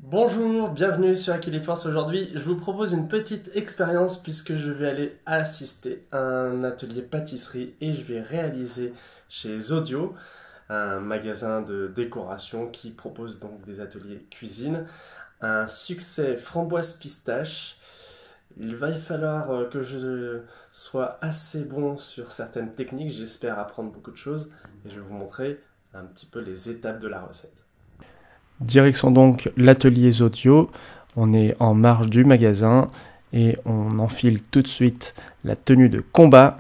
Bonjour, bienvenue sur Aquiliforce. Aujourd'hui, je vous propose une petite expérience puisque je vais aller assister à un atelier pâtisserie et je vais réaliser chez Zodio, un magasin de décoration qui propose donc des ateliers cuisine, un succès framboise pistache. Il va y falloir que je sois assez bon sur certaines techniques, j'espère apprendre beaucoup de choses et je vais vous montrer un petit peu les étapes de la recette. Direction donc l'atelier Zodio, on est en marge du magasin et on enfile tout de suite la tenue de combat.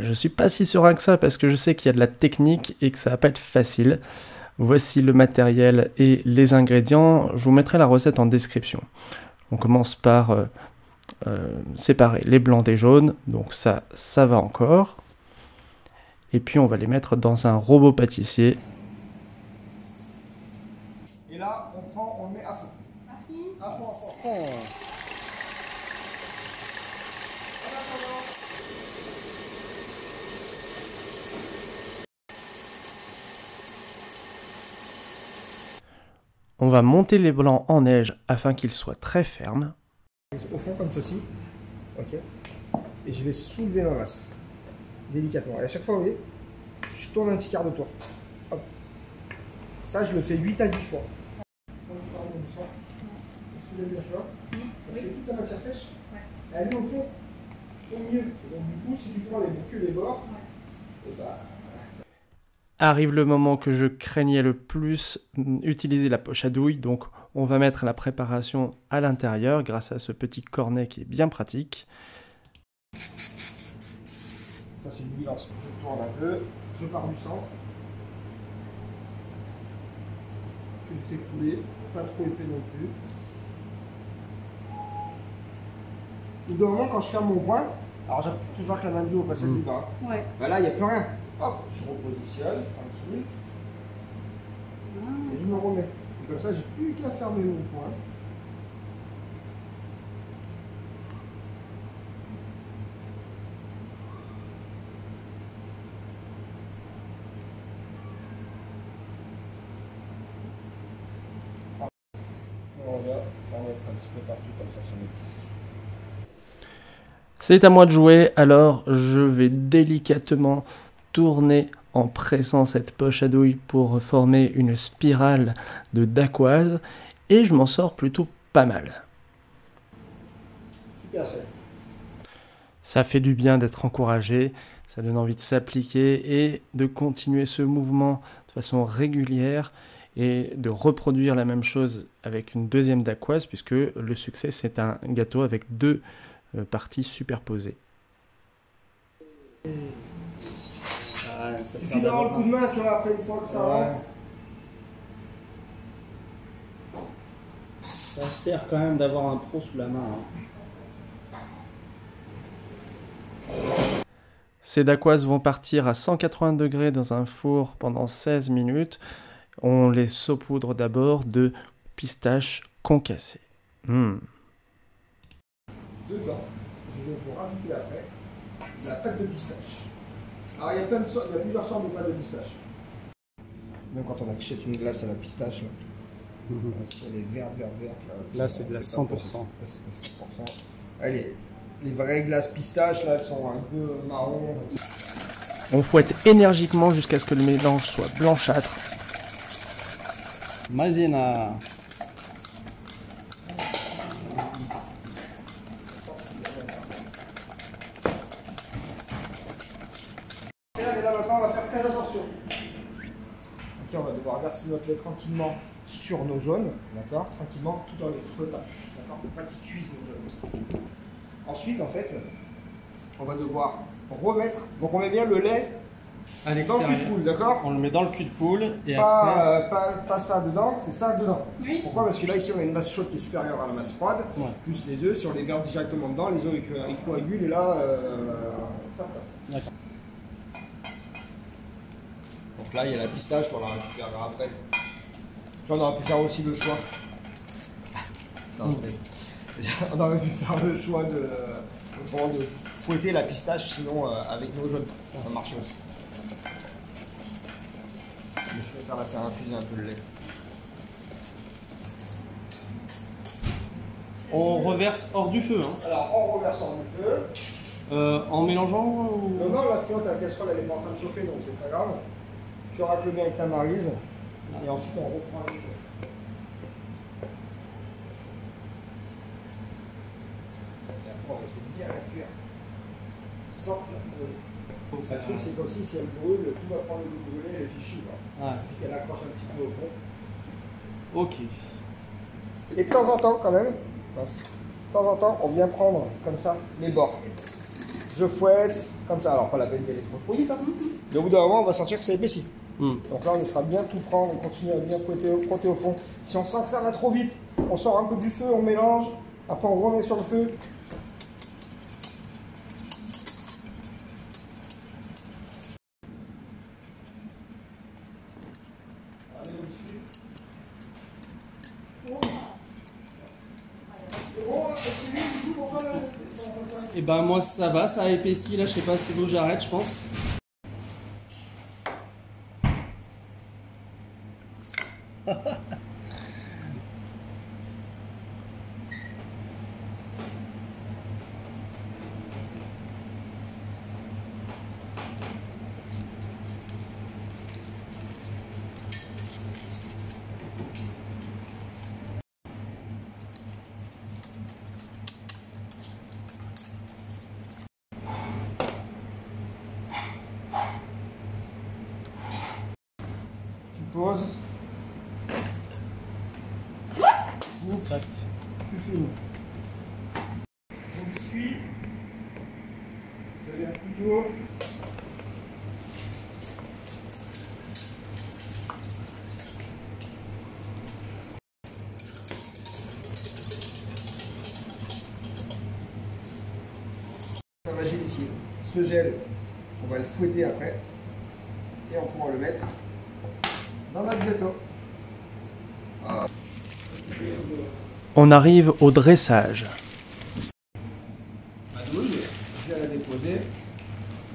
Je ne suis pas si serein que ça parce que je sais qu'il y a de la technique et que ça va pas être facile. Voici le matériel et les ingrédients, je vous mettrai la recette en description. On commence par séparer les blancs des jaunes, donc ça va encore. Et puis on va les mettre dans un robot pâtissier. Et là, on met à fond. À fond, à fond. On va monter les blancs en neige afin qu'ils soient très fermes. Au fond, comme ceci. Ok. Et je vais soulever ma masse. Délicatement. Et à chaque fois, vous voyez, je tourne un petit quart de tour. Hop. Ça, je le fais 8 à 10 fois. Soulever, tu vois. Parce que toute la matière sèche, elle est au fond, au milieu. Donc, du coup, si tu prends que les bords, et bah. Arrive le moment que je craignais le plus, utiliser la poche à douille. Donc on va mettre la préparation à l'intérieur grâce à ce petit cornet qui est bien pratique. Ça c'est une nuance. Je tourne un peu, je pars du centre. Tu le fais couler, pas trop épais non plus. Au bout d'un moment, quand je ferme mon point, alors j'appuie toujours avec la main du haut, pas celle du bas. Ouais. Bah là, il n'y a plus rien. Hop, je repositionne, tranquille. Et je me remets. Et comme ça, j'ai plus qu'à fermer mon point. On va en mettre un petit peu partout comme ça sur mes pistes. C'est à moi de jouer, alors je vais délicatement tourner en pressant cette poche à douille pour former une spirale de dacquoise et je m'en sors plutôt pas mal. Super chef. Ça fait du bien d'être encouragé, ça donne envie de s'appliquer et de continuer ce mouvement de façon régulière et de reproduire la même chose avec une deuxième dacquoise puisque le succès c'est un gâteau avec deux parties superposées. Ah, ça Il suffit d'avoir le coup de main, tu vois, après une fois que ça rentre. Ça sert quand même d'avoir un pro sous la main. Ces dacquoises vont partir à 180 degrés dans un four pendant 16 minutes. On les saupoudre d'abord de pistaches concassées. Dedans, je vais vous rajouter après la pâte de pistache. Alors il y a plusieurs sortes de pâte de pistache. Même quand on achète une glace à la pistache, là, elle est verte. Là, c'est de la 100%. Là, c'est 100%. Allez, les vraies glaces pistaches, là, elles sont un peu marron. On fouette énergiquement jusqu'à ce que le mélange soit blanchâtre. Maïzena. Et là, maintenant, on va faire très attention. Ok, on va devoir verser notre lait tranquillement sur nos jaunes, d'accord, tranquillement, tout en les flottant, d'accord, pour pas qu'ils cuisent nos jaunes. Ensuite, en fait, on va devoir remettre, donc on met bien le lait À dans le cul de poule, d'accord. On le met dans le cul de poule et après. Pas ça dedans, c'est ça dedans. Oui. Pourquoi? Parce que là, ici, on a une masse chaude qui est supérieure à la masse froide, Ouais. plus les œufs, si on les verse directement dedans, les œufs ils coagulent et là, D'accord. donc là, il y a la pistache, on la récupérera après. On aurait pu faire aussi le choix. Non, mais on aurait pu faire le choix de fouetter la pistache, sinon avec nos jaunes, ça marche aussi. Mais je préfère la faire infuser un peu le lait. On reverse hors du feu. Hein. Alors, on reverse hors du feu. En mélangeant ou... Non, là, tu vois, ta casserole, elle est pas en train de chauffer, donc c'est pas grave. Tu racles bien avec ta maryse. Et ensuite, on reprend le feu. Et après, on essaie bien la cuire. Sans la brûler. Le truc, c'est qu'aussi, si elle brûle, tout va prendre le goût de brûler, elle est fichue. Il suffit qu'elle accroche un petit peu au fond. Ok. Et de temps en temps, quand même, de temps en temps, on vient prendre comme ça les bords. Je fouette, comme ça. Alors, pas la peine d'y aller trop vite, hein. Mais au bout d'un moment, on va sentir que ça épaissit. Donc là, on essaiera bien tout prendre, on continue à bien frotter au fond. Si on sent que ça va trop vite, on sort un peu du feu, on mélange. Après, on remet sur le feu. Et ben moi ça va, ça a épaissi là, je sais pas si vous j'arrête je pense. Pause. Tac. Tu filmes. Mon biscuit. Vous avez un couteau. Ça va gélifier. Ce gel, on va le fouetter après. Et on pourra le mettre dans notre gâteau. On arrive au dressage. Ma douille, je viens la déposer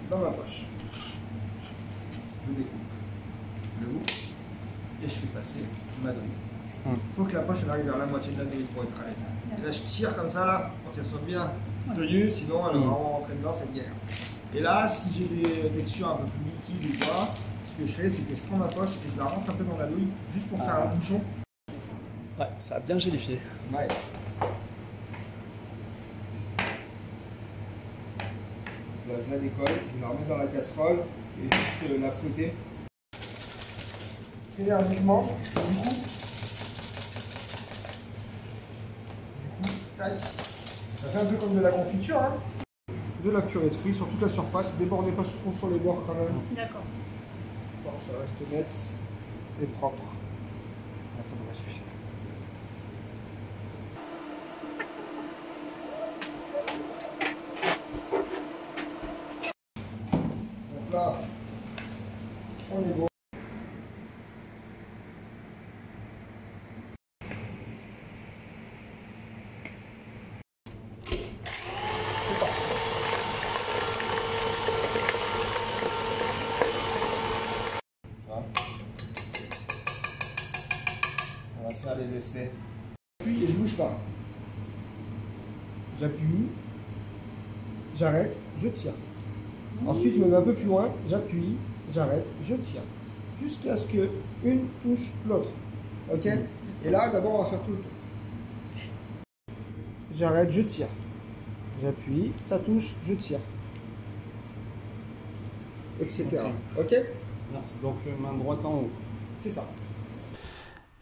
dans ma poche. Je découpe le bout et je fais passer ma douille. Il faut que la poche elle arrive vers la moitié de la douille pour être à l'aise. Et là je tire comme ça là, pour qu'elle soit bien douillue, sinon elle va vraiment rentrer dedans, cette galère. Et là, si j'ai des textures un peu plus liquides ou quoi, ce que je fais, c'est que je prends ma poche et je la rentre un peu dans la douille, juste pour faire un bouchon. Ouais, ça a bien gélifié. Ouais. Là, je la décolle, je la remets dans la casserole et juste la fouetter énergiquement. Du coup, tac, ça fait un peu comme de la confiture, hein. De la purée de fruits sur toute la surface, débordez pas trop sur les bords quand même. D'accord. Bon, ça reste net et propre. Là, ça devrait suffire. Donc là, on est bon. On va faire les essais. Puis et je bouge pas. J'appuie, j'arrête, je tire. Ensuite, je me mets un peu plus loin, j'appuie, j'arrête, je tire. Jusqu'à ce que une touche l'autre. Ok? Et là, d'abord, on va faire tout le tour. J'arrête, je tire. J'appuie, ça touche, je tire. Etc. Ok? Merci. Donc main droite en haut. C'est ça.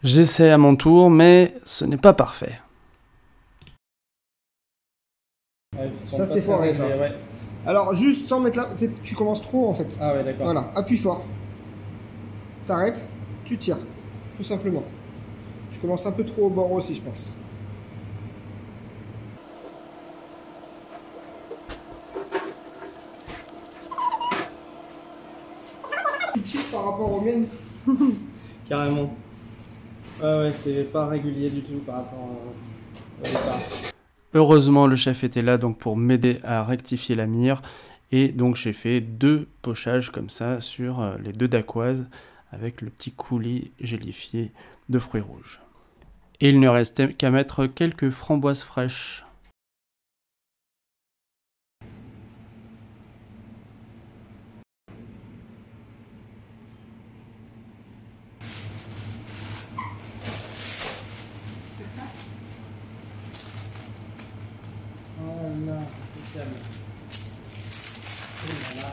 J'essaie à mon tour, mais ce n'est pas parfait. Ouais, Ça, c'était foiré, ça. Ouais. Alors, juste sans mettre là, tu commences trop en fait. Ah ouais, d'accord. Voilà, appuie fort. T'arrêtes, tu tires. Tout simplement. Tu commences un peu trop au bord aussi, je pense. Petit par rapport aux miennes. Carrément. Ouais, c'est pas régulier du tout par rapport au départ. Heureusement, le chef était là donc pour m'aider à rectifier la mire. Et donc j'ai fait 2 pochages comme ça sur les 2 dacquoises avec le petit coulis gélifié de fruits rouges. Et il ne restait qu'à mettre quelques framboises fraîches. Voilà, impeccable. Oh là là.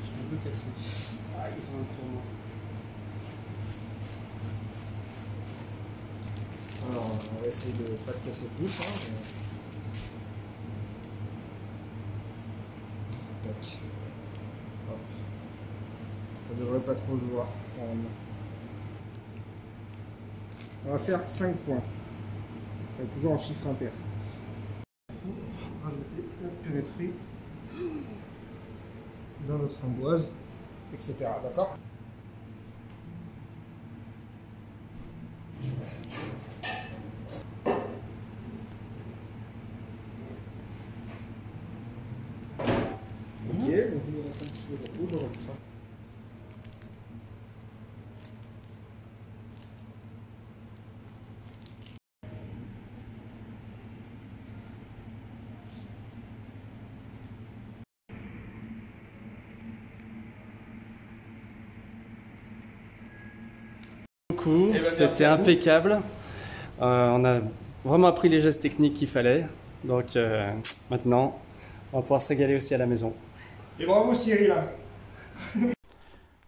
Je vais un peu casser. Aïe, un tournant. Alors, on va essayer de pas te casser plus. Hein, mais... Tac. Hop. Ça devrait pas trop se voir. Normalement. On va faire 5 points. Toujours en chiffre impair. Rajouter notre purée de fruits dans notre framboise, etc. D'accord? Ok, donc il nous reste un petit peu de poudre. C'était impeccable. On a vraiment appris les gestes techniques qu'il fallait. Donc maintenant, on va pouvoir se régaler aussi à la maison. Et bravo Cyril.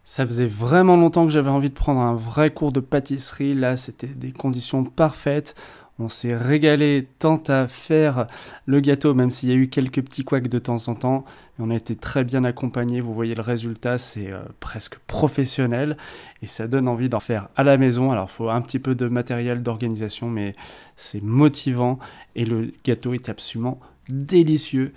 Ça faisait vraiment longtemps que j'avais envie de prendre un vrai cours de pâtisserie. Là, c'était des conditions parfaites. On s'est régalé tant à faire le gâteau, même s'il y a eu quelques petits couacs de temps en temps. Mais on a été très bien accompagnés. Vous voyez le résultat, c'est presque professionnel. Et ça donne envie d'en faire à la maison. Alors, il faut un petit peu de matériel, d'organisation, mais c'est motivant. Et le gâteau est absolument délicieux.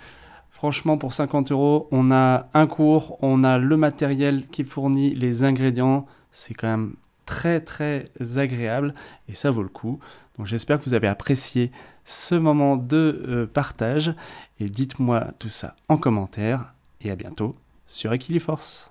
Franchement, pour 50 €, on a un cours, on a le matériel qui fournit les ingrédients. C'est quand même très très agréable et ça vaut le coup. Donc j'espère que vous avez apprécié ce moment de partage et dites-moi tout ça en commentaire et à bientôt sur Equiliforce.